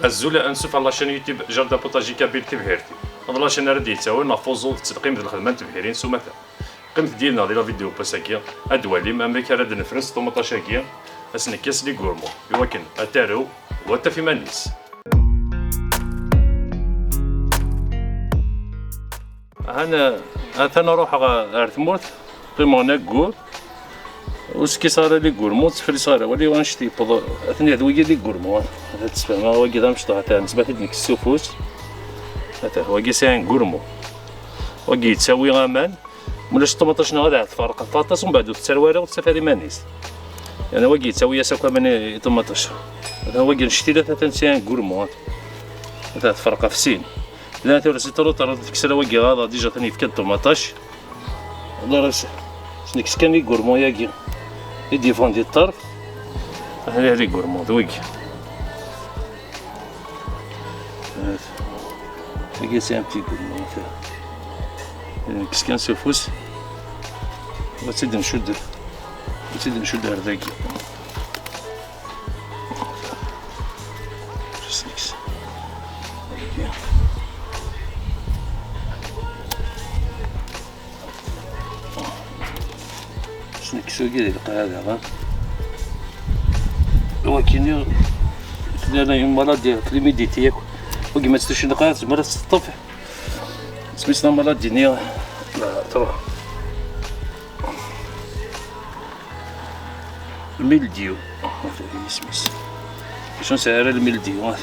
الزولا انسوف على لاشين يوتيوب جاردان بوتاجي كابيل تبهيرتي هاد لاشين راه ديتاوي نافوزو تقييم ديال الخدمه تبهيرين سومتا قيمت ديالنا ديال لا فيديو باساكيا ادوالي ما امريكا راه نفرس طوماطاشاكيا اسنكيس لي غورمو يوكن اتارو وتا في مانيس. انا نروح ارثموت قيمه ناكور وسكي صار لي غورمو تفري صار ولي وانشتي بض اثني هذويا لي غورمو هذا تسمع هو كذا مشطح تاع نسبه ديك السفوس هذا هو كيسان غورمو وكي تساوي غامان ولاش الطوماطاش غادا تفرق الطاطاس ومن بعد تسرواره وتسافري مانيس يعني هو كيتساوي ساكا من طوماطاش هذا هو كنشتي له 3 غورمو هذا تفرق في سين لا ترى سيترو ترى تكسر واكي غادا ديجا ثاني في الطوماطاش والله راه شنك كان لي غورمو ياكي يدي فوندي الطرف هذا لي غورمو دويك هذا سي ان بتي غورمو كسكان سوفوس وتزيد نشد هرداكي سنكسو كي يلقى هذا ولكن انا يوم مرض ديال كليميديتي ياك وكي ما تستوش نلقاها تما راه تطفح سميتنا مرض دينيا لا تروح الميلديو هذا سميت شنو سعر الميلديو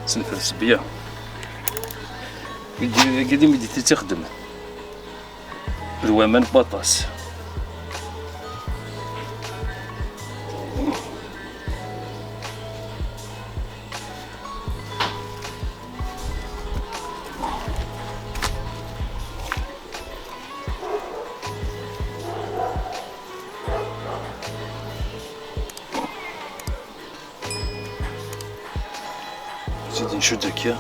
سنفرس بيا قديم ميديتي تخدم الوامان باطاس نزيد نشد هكا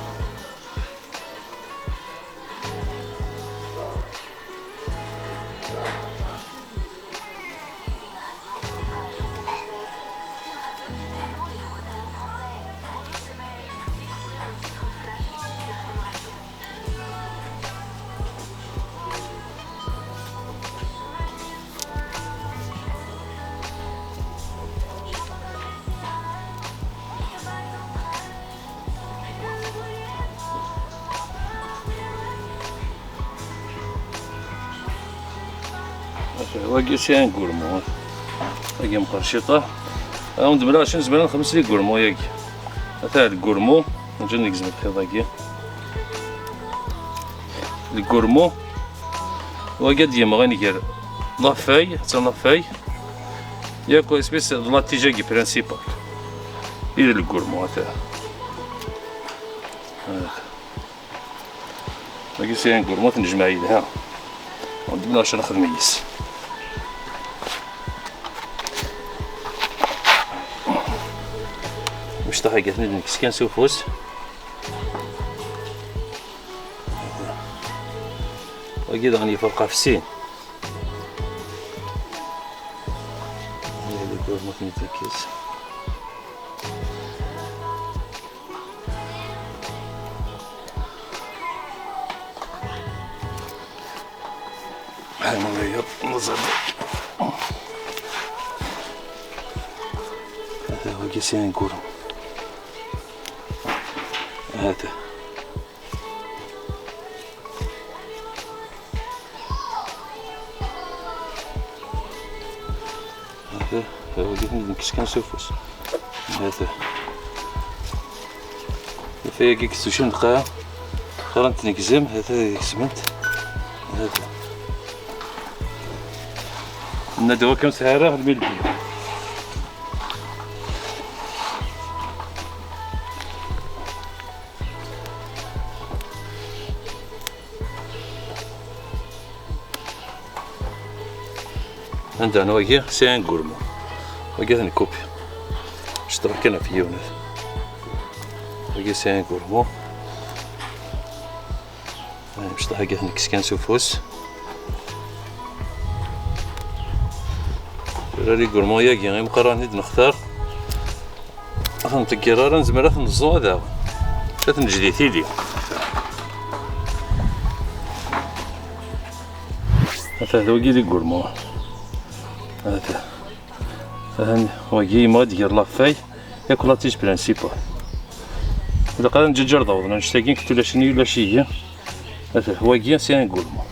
واقي شي غورمو واقي مقرشيطه ندبر عشان زبالة 5 لي غورمو ياكي هذا الغورمو نجي نقزم الخيط هاكي الغورمو واقي ديما غندير لافاي حتى لافاي ياكو اسبيس دو لاتيجاكي برينسيبال يدير الغورمو هذا واقي شي غورمو تنجمع يدها ندبر عشان ناخذ ميس مشطح هكا ثنين كسكان سوفوس وكيدا غادي يفرقها في السين هذا الكورمو تنتركز هاي نزل هذا هو كيسين كورمو هذا هو اللي كسكان سوفوس هذا فيا كي كستوشن دقيقة قرنت نكزم هذا كسمنت هذا ندوى كم سعره الميلديو عندنا واقي سي ان غورمو واقي ثاني كوبي اشترك كنا في يونس واقي سي ان غورمو باش طاحي ثاني كسكان سوفوس راني غورمو ياكي غير مقراني نختار نتقرر نزمر نزو هذا نجدي تيلي هذا وكي لي كورمو هذا وكي ما دير لافاي ياكل لا تيج برانسيبال إلا قادر نجي نجرب نشتاقين كنت ولا شني ولا شي هذا وكي سي ان كورمو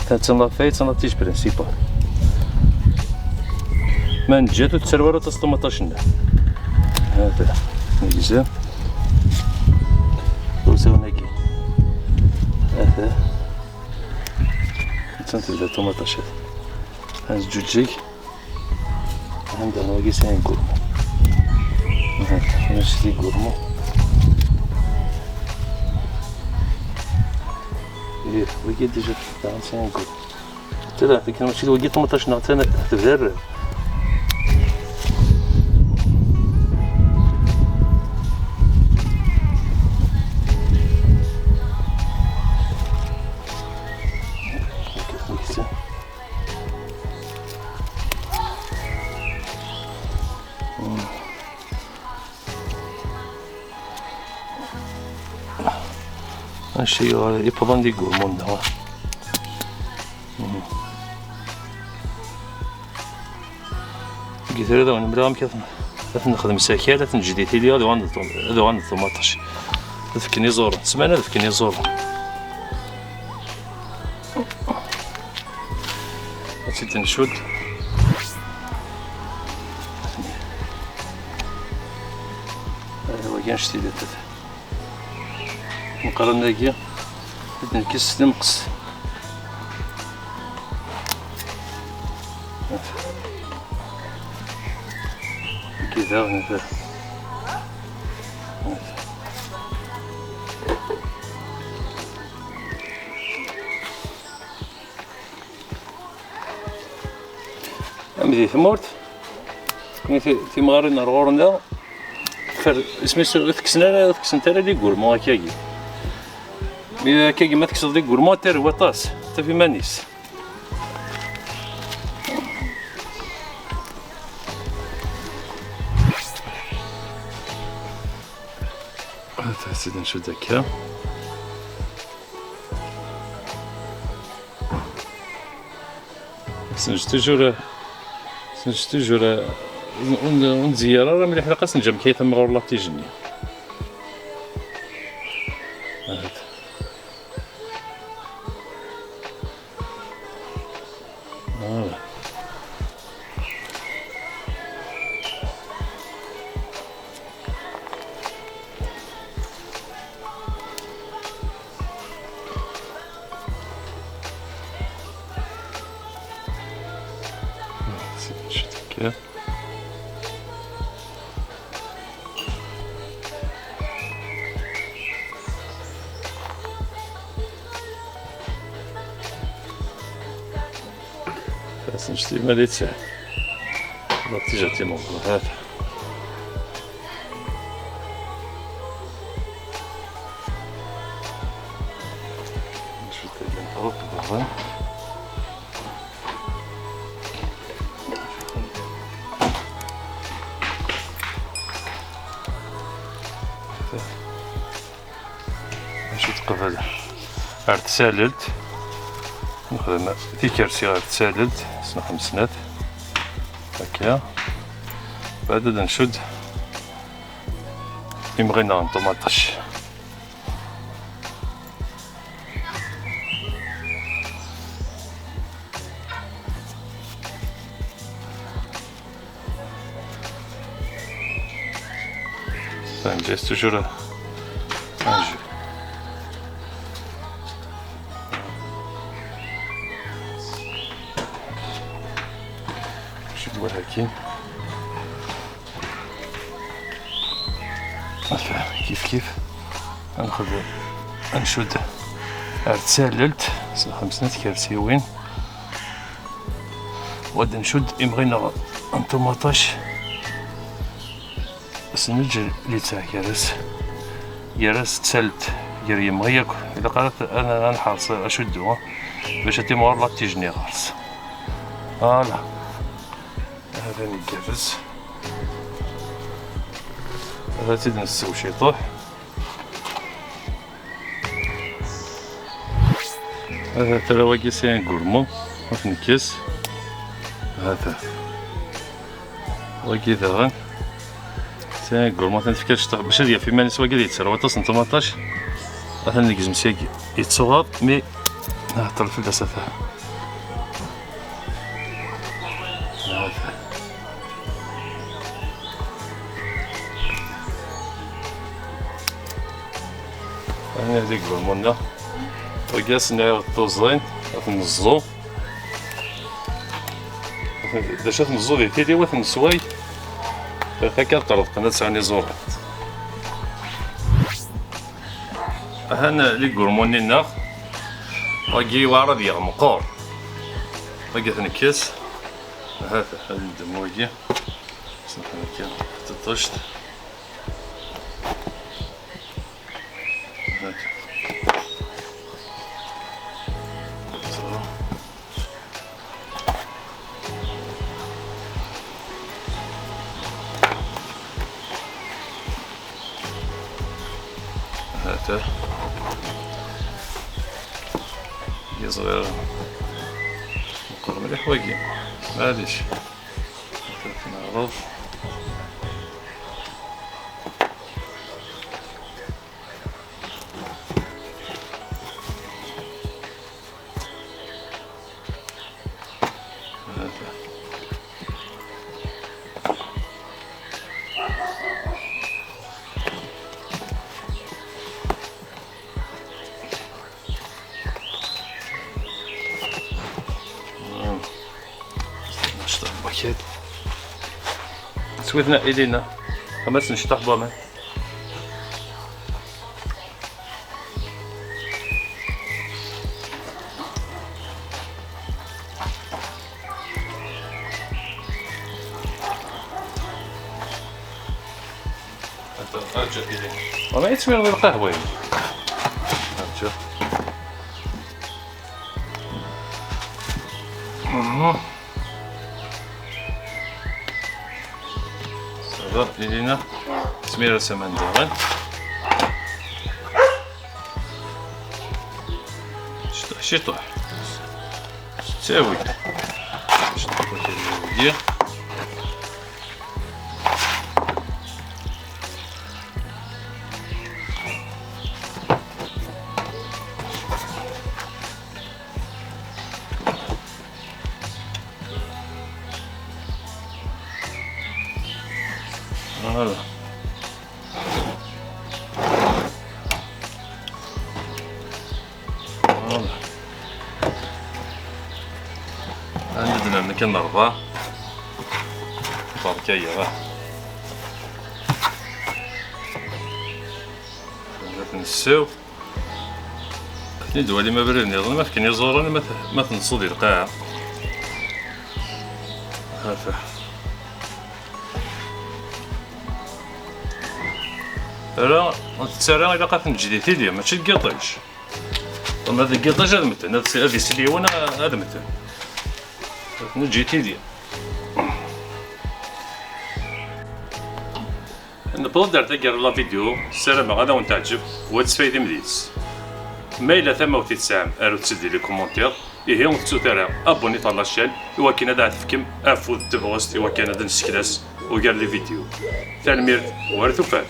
تان لافاي تان لا تيج برانسيبال ما نجاتو تسروارو تسطوماطاشنا هذا نجزا وزوناكي هذا تنتبدا طوماطاشات هاز جوجيك عندنا واقي ساين كورمو هذا نشتي كورمو ايه واقي ديجا تاع ساين كورمو ترى فيك ماشي واقي طوماطاش نعطينا تبدر هادشي يبغى ندير كورمون دا قلت له نبدا كيف نخدم ساكية تنجدي تيلي هذا عند الطوماطاش تفكني زور سمعنا تفكني زور هادشي تنشد هو كاع نشتي ديال نقرا ناكيا نكس نمقص كذا هذا أمدي ثمورت في مغارين رغورنا اسمي ثكسنا ثكسنتنا لي كورمو هكاكي إذا كاكي ما تكسر لي كورمو تير هو طاس حتى في مانيس هذا سيدي نشد هكا سنج توجور ونزير راه ملي حنا خاص نجم كي ثم غور لا تيجني هذا كذا بس نشتي ماليتها نتيجة الموضوع هذا نشوف كيف نطلق بعضها نشوف قبل ارتسالت نخدم تيكرسي ارتسالت سنة 5 سنوات هكا بعد نشد يمغينا نطماطش نجلس توجور انجو نشد هاكي كيف ناخذ نشد ارتساللت 5 سنوات كرسيوين وغادي نشد يمغينا نطماطش سنجل اللي تاع يرس تسلت يري يمغيك اذا قالت انا نحرص اشدو باش تيمور لا تيجني غارس فوالا هذا نجهز هذا تيد نسو شي طوح. هذا ترى واقي سين قرمو نكس. هذا واقي ذغن سين قرمو تنفكرش باش هادي في مانيس واقي يتسرى وتصن 18 هذا نقز مسياقي يتصغر مي نهطر في الأسفة. هنا هذيك قرمونا وقاسنا الطوزين نزو باش نزو ديال تيدي واث نسواي هكا طرد قناة تسعني زورات. هنا لي قرمونينا واقي وارد يغمقور واقي تنكس. هذا الدم واقي هكا تطشت هكا هذا صغير نقول مليح واقي معليش نعرض. باكيت سويتنا إلينا خمس نشطح ضمان. أرجع إلينا وما يتسوي غير القهوة أرجع. إلينا سميرة سمان داغن شطح تساوي شطح وكذا هذا عندنا مكان نرضى بركية نساو ندوالي ما بريني أظن ما فكني زوراني ما تنصدي القاعة. هذا راه تسرى إلا قاف نجدي تيدي ماشي القطيش. طب هذا القطيش هذا متن هذا السليوان هذا متن نجي تيدي. نبغى دار تقرا لا فيديو السلام غدا وانت تعجب وتسفايدي مديس ما إلا ثما وتتسام أرو تسدي لي كومونتير إيه وتسو ترى أبوني طال لاشين إوا كاين هذا تفكم أفود تبغوست إوا كاين هذا نسكلاس وقال لي فيديو تنمير وارثو فات.